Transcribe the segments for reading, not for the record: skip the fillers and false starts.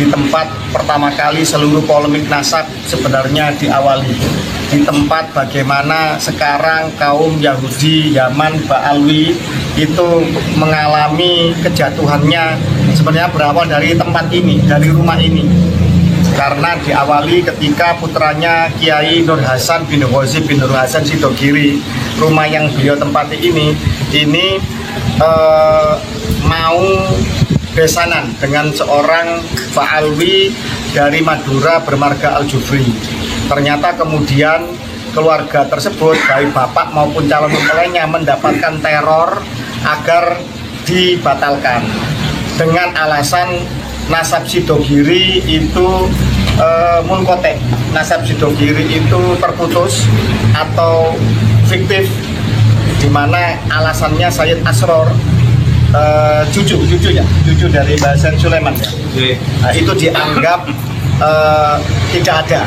di tempat pertama kali seluruh polemik nasab sebenarnya diawali. Di tempat bagaimana sekarang kaum Yahudi Yaman Ba'alwi itu mengalami kejatuhannya sebenarnya berawal dari tempat ini, dari rumah ini. Karena diawali ketika putranya Kiai Nur Hasan bin Ghazib bin Nur Hasan Sidogiri, rumah yang beliau tempati ini mau besanan dengan seorang Ba'alwi dari Madura bermarga Al-Jufri. Ternyata kemudian keluarga tersebut, baik bapak maupun calon mempelainya, mendapatkan teror agar dibatalkan dengan alasan nasab Sidogiri itu munkotek, nasab Sidogiri itu terputus atau fiktif, di mana alasannya Sayyid Asror cucu dari Mbah Sen Sulaiman ya. Nah, itu dianggap tidak ada.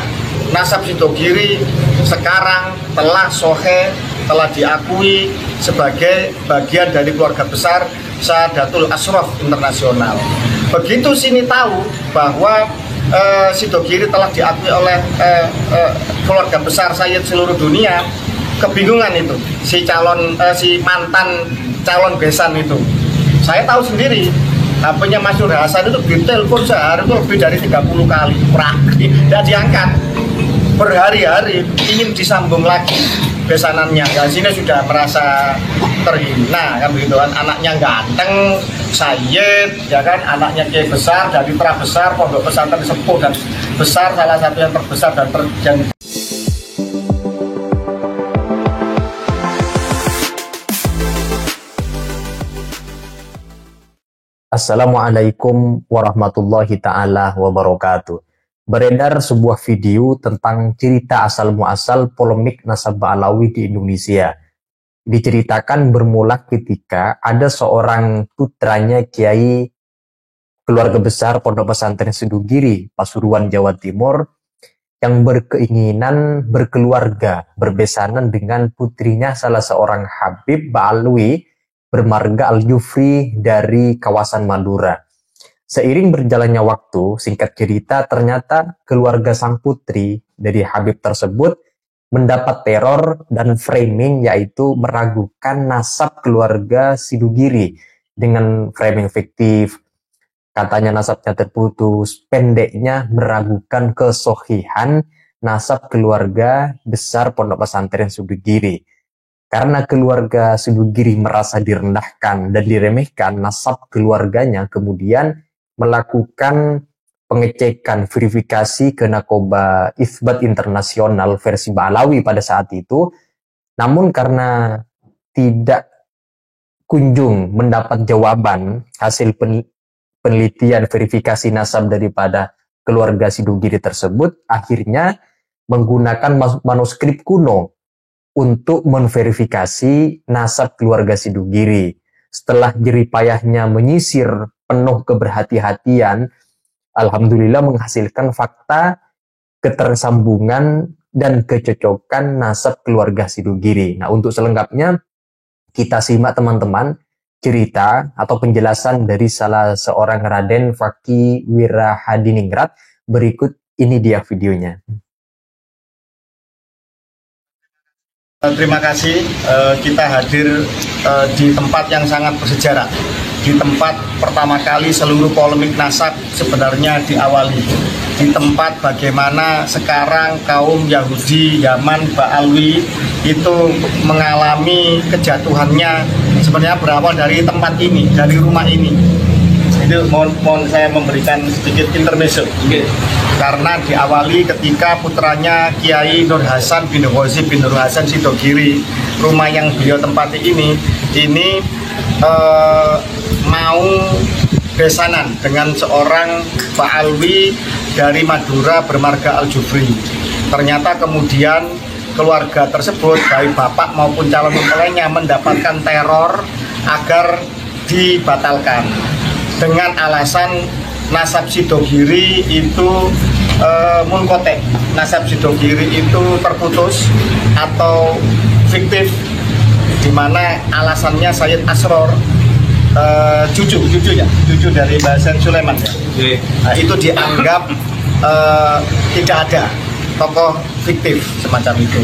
Nasab Sidogiri sekarang telah sohe, telah diakui sebagai bagian dari keluarga besar Saadatul Ashraf Internasional. Begitu sini tahu bahwa Sidogiri telah diakui oleh keluarga besar Sayyid seluruh dunia, kebingungan itu si mantan calon besan itu. Saya tahu sendiri, HP-nya Mas Nur Hasan itu ditelepon sehari itu lebih dari 30 kali, tidak diangkat. Berhari-hari ingin disambung lagi besanannya. Ya sini sudah merasa terhina kan begitu kan, anaknya ganteng, Sayyid, ya kan, anaknya kiai besar dari Tra besar, pondok pesantren sepuh dan besar, salah satu yang terbesar dan Assalamualaikum warahmatullahi ta'ala wabarakatuh. Beredar sebuah video tentang cerita asal-muasal polemik nasab Ba'alawi di Indonesia. Diceritakan bermula ketika ada seorang putranya Kiai keluarga besar Pondok Pesantren Sidogiri, Pasuruan, Jawa Timur, yang berkeinginan berkeluarga, berbesanan dengan putrinya salah seorang Habib Ba'alawi bermarga Al-Jufri dari kawasan Madura. Seiring berjalannya waktu, singkat cerita ternyata keluarga sang putri dari Habib tersebut mendapat teror dan framing, yaitu meragukan nasab keluarga Sidogiri dengan framing fiktif. Katanya nasabnya terputus, pendeknya meragukan kesohihan nasab keluarga besar Pondok Pesantren Sidogiri. Karena keluarga Sidogiri merasa direndahkan dan diremehkan, nasab keluarganya kemudian melakukan pengecekan verifikasi ke Nakoba Itsbat Internasional versi Ba'alawi pada saat itu. Namun karena tidak kunjung mendapat jawaban hasil penelitian verifikasi nasab daripada keluarga Sidogiri tersebut, akhirnya menggunakan manuskrip kuno untuk memverifikasi nasab keluarga Sidogiri. Setelah jeripayahnya menyisir penuh keberhati-hatian, alhamdulillah menghasilkan fakta ketersambungan dan kecocokan nasab keluarga Sidogiri. Nah, untuk selengkapnya kita simak teman-teman cerita atau penjelasan dari salah seorang Raden Fakih Wirahadiningrat. Berikut ini dia videonya. Terima kasih, kita hadir di tempat yang sangat bersejarah. Di tempat pertama kali seluruh polemik nasab sebenarnya diawali. Di tempat bagaimana sekarang kaum Yahudi Yaman Ba'alwi itu mengalami kejatuhannya sebenarnya berawal dari tempat ini, dari rumah ini. Itu mohon saya memberikan sedikit intermezzo. Karena diawali ketika putranya Kiai Nur Hasan bin Ghazib bin Nur Hasan Sidogiri, rumah yang beliau tempati ini mau besanan dengan seorang Ba'alwi dari Madura bermarga Al-Jufri. Ternyata kemudian keluarga tersebut, baik bapak maupun calon mempelainya, mendapatkan teror agar dibatalkan dengan alasan nasab Sidogiri itu munkotek, nasab Sidogiri itu terputus atau fiktif, di mana alasannya Sayyid Asror cucu dari Mbah Said Sulaiman ya. Nah, itu dianggap tidak ada tokoh fiktif semacam itu,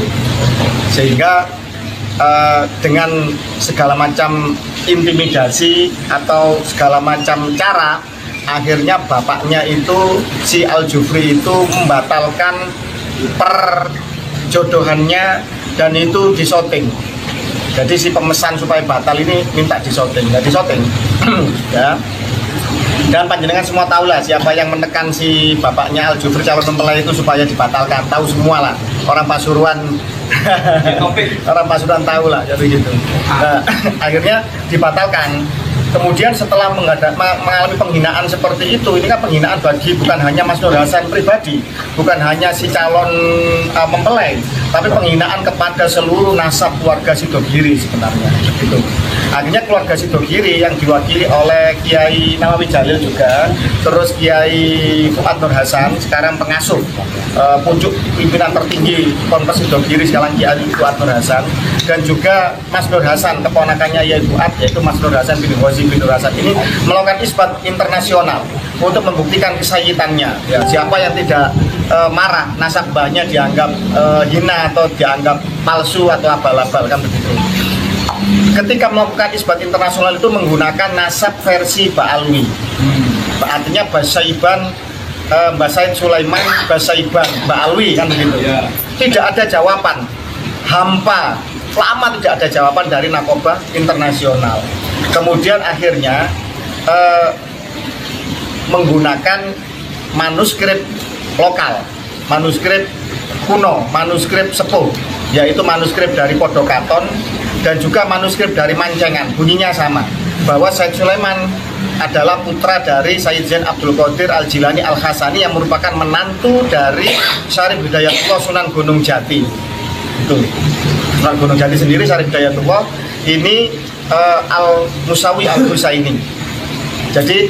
sehingga dengan segala macam intimidasi atau segala macam cara, akhirnya bapaknya itu si Al-Jufri itu membatalkan perjodohannya dan itu disoting. Jadi si pemesan supaya batal ini minta disoting, nggak disoting. Ya. Dan panjenengan semua tahu lah siapa yang menekan si bapaknya Al-Jufri calon mempelai itu supaya dibatalkan. Tahu semua lah, orang Pasuruan. Orang Pasuruan tahu lah, jadi gitu. Nah, akhirnya dibatalkan. Kemudian setelah mengalami penghinaan seperti itu, ini kan penghinaan bagi bukan hanya Mas Nur Hasan pribadi, bukan hanya si calon mempelai, tapi penghinaan kepada seluruh nasab keluarga Sidogiri sebenarnya. Gitu. Akhirnya keluarga Sidogiri yang diwakili oleh Kiai Nawawi Jalil juga, terus Kiai Fuad Nur Hasan, sekarang pengasuh pucuk pimpinan tertinggi Ponpes Sidogiri sekarang Kiai Fuad Nur Hasan, dan juga Mas Nur Hasan keponakannya Kiai Fuad, yaitu Mas Nur Hasan bin Ghazi bin Nur Hasan ini melakukan isbat internasional untuk membuktikan kesayitannya. Ya, siapa yang tidak marah nasab mbahnya dianggap hina atau dianggap palsu atau abal-abal, kan begitu. Ketika melakukan isbat internasional itu menggunakan nasab versi Ba'alwi, artinya Basaiban, Mbah Said Sulaiman, Basaiban, Ba'alwi, kan begitu. Tidak ada jawaban, hampa, lama tidak ada jawaban dari Nakobah internasional. Kemudian akhirnya menggunakan manuskrip lokal, manuskrip kuno, manuskrip sepuh, yaitu manuskrip dari Podokaton dan juga manuskrip dari Mancengan. Bunyinya sama, bahwa Said Sulaiman adalah putra dari Sayyid Zain Abdul Qadir Al-Jilani Al-Hasani yang merupakan menantu dari Syarif Hidayatullah Sunan Gunung Jati. Itu Sunan Gunung Jati sendiri, Syarif Hidayatullah ini Al-Musawi Al-Husaini. Jadi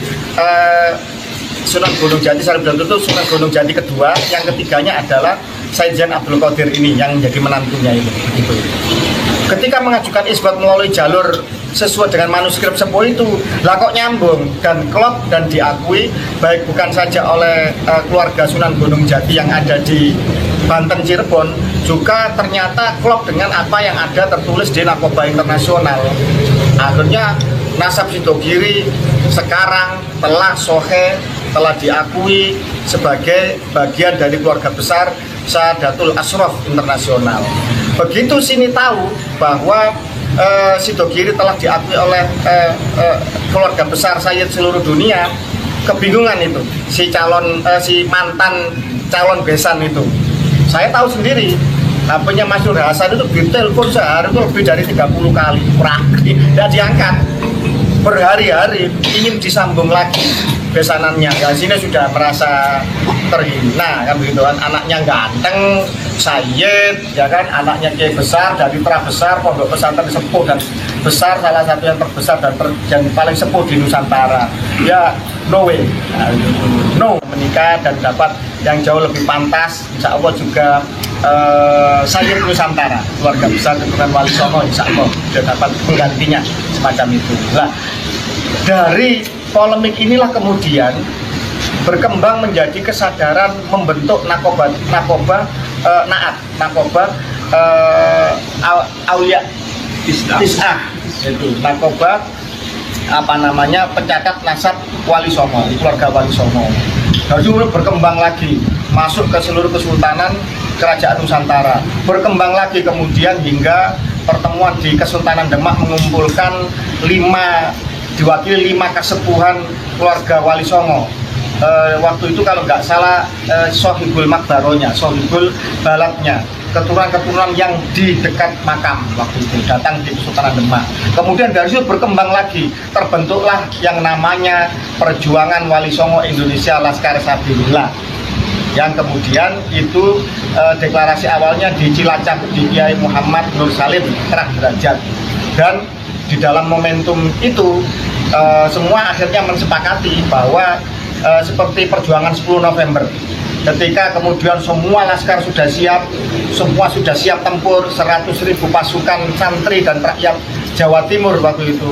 Sunan Gunung Jati, Syarif Hidayatullah itu Sunan Gunung Jati kedua, yang ketiganya adalah Sayyid Zain Abdul Qadir ini yang menjadi menantunya itu. Begitu. Ketika mengajukan isbat melalui jalur sesuai dengan manuskrip sepuh itu, lah kok nyambung dan klop dan diakui baik bukan saja oleh keluarga Sunan Gunung Jati yang ada di Banten Cirebon, juga ternyata klop dengan apa yang ada tertulis di Nakobah Internasional. Akhirnya nasab Sidogiri sekarang telah sohe, telah diakui sebagai bagian dari keluarga besar Sadatul Ashraf Internasional. Begitu sini tahu bahwa Sidogiri telah diakui oleh keluarga besar Sayyid seluruh dunia, kebingungan itu si mantan calon besan itu. Saya tahu sendiri, HP-nya Mas Nur Hasan itu ditelepon sehari itu lebih dari 30 kali, tidak diangkat. Berhari-hari ingin disambung lagi besanannya, ya sini sudah merasa terhina, kan begitu kan. Anaknya ganteng, Sayyid, ya kan, anaknya kiai besar dari Tra Besar, pondok pesantren sepuh dan besar, salah satu yang terbesar dan paling sepuh di Nusantara. Ya no way, no, menikah dan dapat yang jauh lebih pantas, insya Allah juga Sayyid Nusantara, keluarga besar keturunan Wali Songo, insya Allah sudah dapat penggantinya semacam itu. Nah, dari polemik inilah kemudian berkembang menjadi kesadaran membentuk Nakobah Aulia Tis'ah, itu Nakobah pencatat nasab Wali Songo, keluarga Wali Songo. Lalu berkembang lagi masuk ke seluruh kesultanan Kerajaan Nusantara, berkembang lagi kemudian hingga pertemuan di Kesultanan Demak mengumpulkan diwakili 5 kesepuhan keluarga Wali Songo. Waktu itu kalau nggak salah Sohibul Makbaronya, Sohibul Balatnya, keturunan-keturunan yang di dekat makam waktu itu datang di Kesultanan Demak. Kemudian dari situ berkembang lagi, terbentuklah yang namanya Perjuangan Wali Songo Indonesia Laskar Sabilillah, yang kemudian itu deklarasi awalnya di Cilacap di Kiai Muhammad Nur Salim Kerah Derajat, dan di dalam momentum itu semua akhirnya mensepakati bahwa seperti perjuangan 10 November, ketika kemudian semua laskar sudah siap, semua sudah siap tempur, 100.000 pasukan santri dan rakyat Jawa Timur waktu itu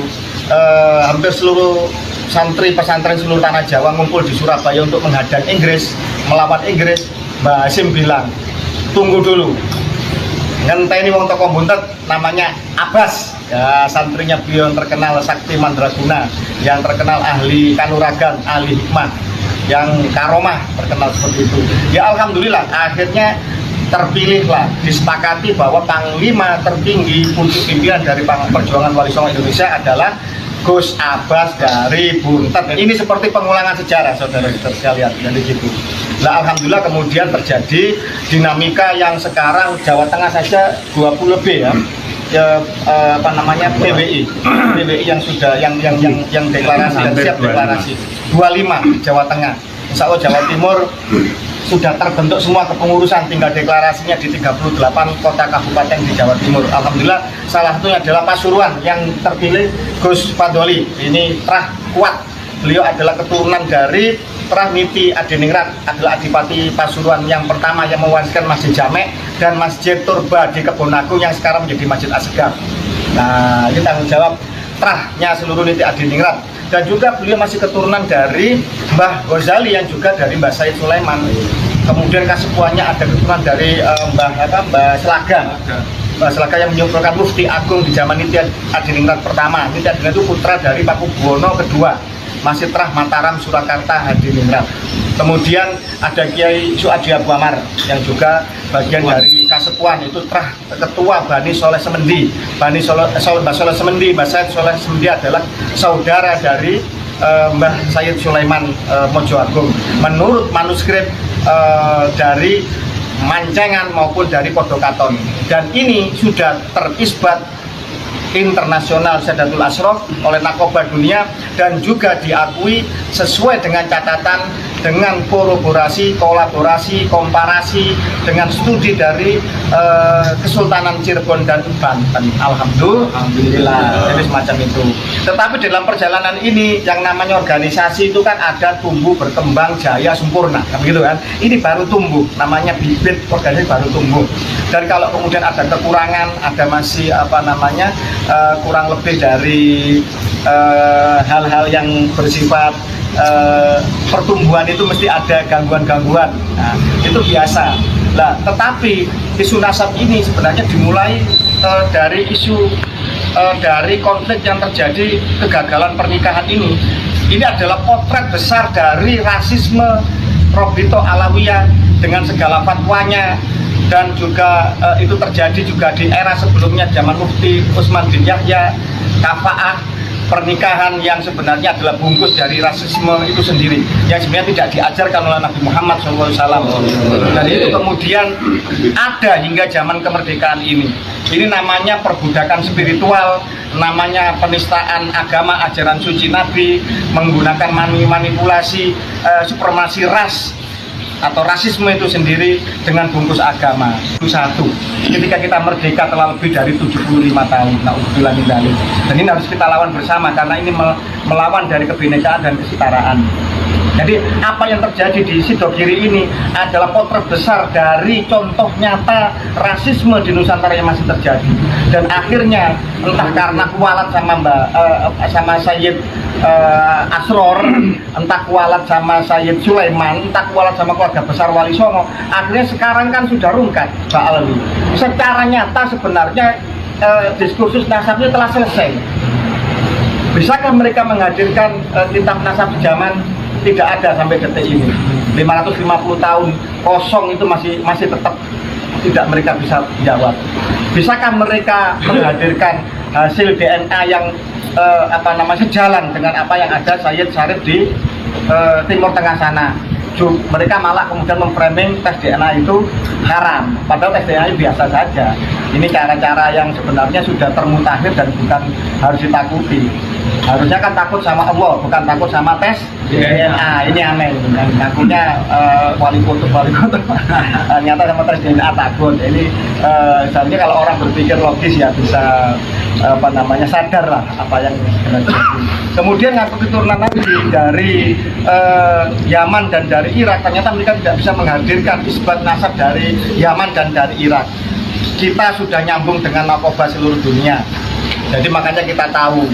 hampir seluruh santri pesantren seluruh tanah Jawa ngumpul di Surabaya untuk menghadang Inggris, melawan Inggris, Mbah Hasyim bilang, tunggu dulu, ngenteni wong toko buntet namanya Abbas, ya santrinya beliau yang terkenal sakti mandraguna, yang terkenal ahli kanuragan, ahli hikmah, yang karomah, terkenal seperti itu. Ya alhamdulillah akhirnya terpilihlah, disepakati bahwa panglima tertinggi untuk pimpinan dari perjuangan Wali Songo Indonesia adalah Gus Abbas dari Buntet. Ini seperti pengulangan sejarah, saudara-saudara sekalian. Jadi gitu. Nah, alhamdulillah kemudian terjadi dinamika yang sekarang Jawa Tengah saja 20 lebih ya, PWI yang sudah yang deklarasi dan siap deklarasi. 25 Jawa Tengah. Insya Allah Jawa Timur sudah terbentuk semua kepengurusan, tinggal deklarasinya di 38 kota kabupaten di Jawa Timur. Alhamdulillah salah satunya adalah Pasuruan yang terpilih Gus Fadoli. Ini terah kuat. Beliau adalah keturunan dari Terah Niti Adiningrat, adalah Adipati Pasuruan yang pertama yang mewariskan Masjid Jamek dan Masjid Turba di Kebonagung yang sekarang menjadi Masjid Asgaf. Nah, ini tanggung jawab terahnya seluruh Niti Adiningrat. Dan juga beliau masih keturunan dari Mbah Ghazali yang juga dari Mbah Said Sulaiman. Kemudian kasepuannya ada keturunan dari Mbah Selaga. Mbah Selaga yang menyuruhkan Mufti Agung di zaman Niti Adiningrat pertama. Niti Adiningrat itu putra dari Pakubuwono kedua, masih terah Mataram Surakarta Hadiningrat. Kemudian ada Kiai Suadi Abu Amar yang juga bagian dari kasepuan, itu terah ketua Bani Soleh Semendi. Bani Mbah Soleh Semendi, Mbah Said Soleh Semendi adalah saudara dari Mbah Said Sulaiman Mojo Agung. Menurut manuskrip dari Mancengan maupun dari Podokaton, dan ini sudah terisbat internasional Sadatul Asrof oleh Narkoba Dunia dan juga diakui sesuai dengan catatan, dengan kolaborasi, komparasi dengan studi dari Kesultanan Cirebon dan Banten. Alhamdulillah, jadi semacam itu. Tetapi dalam perjalanan ini yang namanya organisasi itu kan ada tumbuh, berkembang, jaya, sempurna, begitu kan? Ini baru tumbuh, namanya bibit organisasi baru tumbuh. Dan kalau kemudian ada kekurangan, ada masih kurang lebih dari hal-hal yang bersifat pertumbuhan itu mesti ada gangguan-gangguan. Nah, itu biasa. Nah, tetapi isu nasab ini sebenarnya dimulai dari isu dari konflik yang terjadi, kegagalan pernikahan ini. Ini adalah potret besar dari rasisme Robito Alawiyah dengan segala fatwanya. Dan juga itu terjadi juga di era sebelumnya, zaman Mufti Utsman bin Yahya, kafaah pernikahan yang sebenarnya adalah bungkus dari rasisme itu sendiri, yang sebenarnya tidak diajarkan oleh Nabi Muhammad SAW. Dan itu kemudian ada hingga zaman kemerdekaan ini. Ini namanya perbudakan spiritual, namanya penistaan agama, ajaran suci Nabi, menggunakan manipulasi, supremasi ras atau rasisme itu sendiri dengan bungkus agama. Itu satu, ketika kita merdeka telah lebih dari 75 tahun, na'udzubillah min dzalik. Dan ini harus kita lawan bersama, karena ini melawan dari kebinekaan dan kesetaraan. Jadi apa yang terjadi di Sidogiri ini adalah potret besar dari contoh nyata rasisme di Nusantara yang masih terjadi. Dan akhirnya entah karena kualat sama Sayyid Asror, entah kualat sama Sayyid Sulaiman, entah kualat sama keluarga besar Wali Songo, akhirnya sekarang kan sudah rungkat, Pak Alwi. Secara nyata sebenarnya diskursus nasabnya telah selesai. Bisakah mereka menghadirkan kitab nasab zaman? Tidak ada sampai detik ini. 550 tahun kosong itu masih tetap tidak mereka bisa jawab. Bisakah mereka menghadirkan hasil DNA yang sejalan dengan apa yang ada Sayyid Syarif di Timur Tengah sana? Mereka malah kemudian memframing tes DNA itu haram, padahal tes DNA itu biasa saja. Ini cara-cara yang sebenarnya sudah termutakhir dan bukan harus ditakuti. Harusnya kan takut sama Allah, bukan takut sama tes DNA. Ini aneh, takutnya wali kutub ternyata sama tes DNA takut. Ini sebenarnya kalau orang berpikir logis ya bisa sadar lah apa yang sebenarnya. Kemudian ngaku keturunan Nabi dari Yaman dan dari Irak, ternyata mereka tidak bisa menghadirkan isbat nasab dari Yaman dan dari Irak. Kita sudah nyambung dengan narkoba seluruh dunia. Jadi makanya kita tahu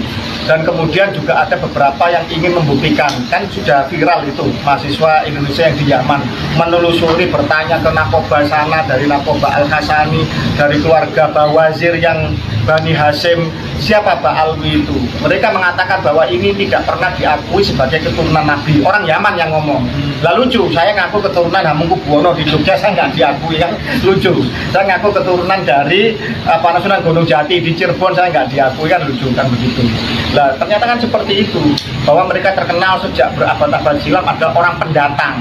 Dan kemudian juga ada beberapa yang ingin membuktikan, kan sudah viral itu mahasiswa Indonesia yang di Yaman menelusuri, bertanya ke nakoba sana, dari nakoba Al-Hasani, dari keluarga Bawazir yang Bani Hashim, siapa Ba'alwi itu. Mereka mengatakan bahwa ini tidak pernah diakui sebagai keturunan Nabi. Orang Yaman yang ngomong. Lalu lucu, saya ngaku keturunan Hamengkubuwono di Jogja, saya nggak diakui, kan lucu. Saya ngaku keturunan dari Sunan Gunung Jati di Cirebon, saya nggak diakui, kan lucu, kan begitu. Nah, ternyata kan seperti itu, bahwa mereka terkenal sejak berabad-abad silam adalah orang pendatang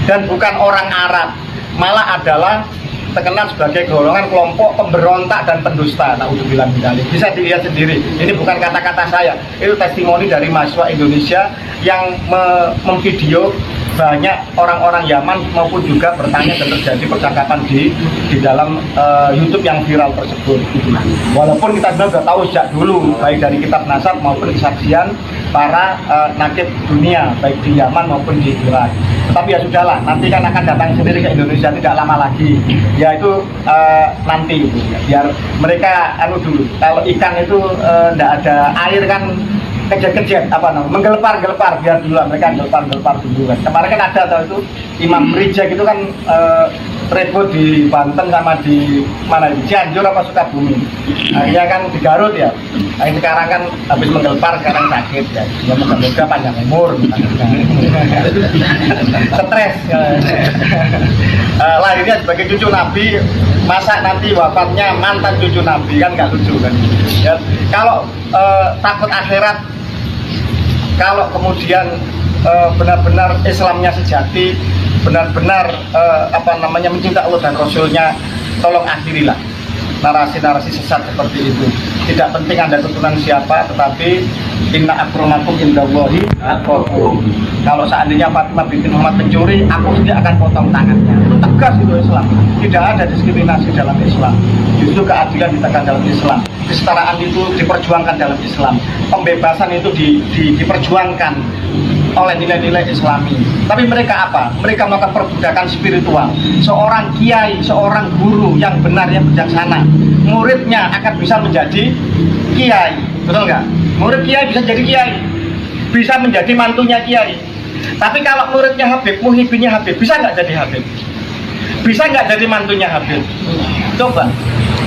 dan bukan orang Arab, malah adalah terkenal sebagai golongan kelompok pemberontak dan pendusta. Naudzubillah min dzalik. Bisa dilihat sendiri. Ini bukan kata-kata saya. Itu testimoni dari mahasiswa Indonesia yang memvideo banyak orang-orang Yaman maupun juga bertanya dan terjadi percakapan di dalam YouTube yang viral tersebut. Walaupun kita sudah tahu sejak dulu, baik dari kitab nasab maupun kesaksian para nakib dunia, baik di Yaman maupun di Irak. Tetapi ya sudahlah, nanti kan akan datang sendiri ke Indonesia tidak lama lagi. Ya itu nanti itu, biar mereka dulu. Kalau ikan itu tidak ada air kan kejet-kejet menggelepar-gelepar, biar dulu mereka gelepar-gelepar dulu kan. Kemarin kan ada atau itu Imam Rijek itu kan ribut di Banten sama di mana itu Cianjur apa Sukabumi. Akhirnya kan di Garut ya. Nah, sekarang kan habis menggelepar, sekarang sakit ya. Semoga panjang umur. Stres. Lahirnya sebagai cucu Nabi, masa nanti wafatnya mantan cucu Nabi, kan nggak lucu kan. Ya, kalau takut akhirat, kalau kemudian benar-benar Islamnya sejati, benar-benar mencintai Allah dan Rasulnya, tolong akhirilah narasi-narasi sesat seperti itu. Tidak penting Anda keturunan siapa, tetapi inna akramakum indallahi atqakum. Kalau seandainya Fatimah binti Muhammad pencuri, aku sendiri akan potong tangannya. Itu tegas itu Islam. Tidak ada diskriminasi dalam Islam. Justru keadilan ditegakkan dalam Islam. Kesetaraan itu diperjuangkan dalam Islam. Pembebasan itu diperjuangkan oleh nilai-nilai Islami. Tapi mereka apa? Mereka melakukan perbudakan spiritual. Seorang kiai, seorang guru yang benar, yang bijaksana, muridnya akan bisa menjadi kiai. Betul nggak? Murid kiai bisa jadi kiai, bisa menjadi mantunya kiai. Tapi kalau muridnya Habib, muhibinnya Habib, bisa nggak jadi Habib? Bisa nggak jadi mantunya Habib? Coba,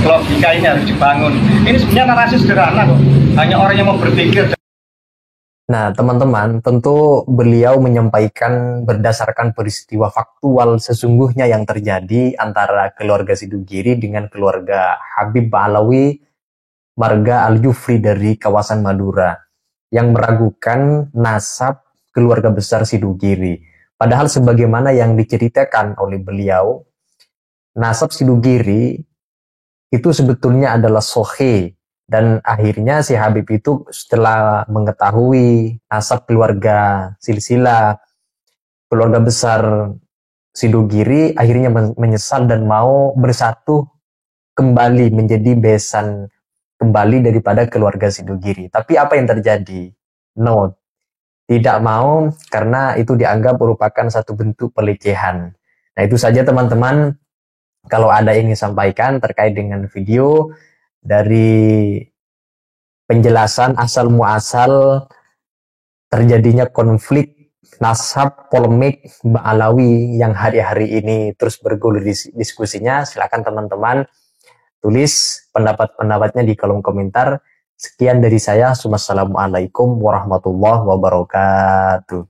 logika ini harus dibangun. Ini sebenarnya narasi sederhana kok. Hanya orang yang mau berpikir. Nah, teman-teman, tentu beliau menyampaikan berdasarkan peristiwa faktual sesungguhnya yang terjadi antara keluarga Sidugiri dengan keluarga Habib Ba'alawi marga Al-Jufri dari kawasan Madura yang meragukan nasab keluarga besar Sidugiri. Padahal sebagaimana yang diceritakan oleh beliau, nasab Sidugiri itu sebetulnya adalah sohe. Dan akhirnya si Habib itu setelah mengetahui nasab keluarga silsilah, keluarga besar Sidugiri, akhirnya menyesal dan mau bersatu kembali menjadi besan kembali daripada keluarga Sidugiri. Tapi apa yang terjadi? No, tidak mau, karena itu dianggap merupakan satu bentuk pelecehan. Nah, itu saja teman-teman. Kalau ada yang ingin sampaikan terkait dengan video dari penjelasan asal muasal terjadinya konflik nasab polemik Ba'alawi yang hari-hari ini terus bergulir diskusinya, silakan teman-teman tulis pendapat-pendapatnya di kolom komentar. Sekian dari saya. Wassalamualaikum warahmatullahi wabarakatuh.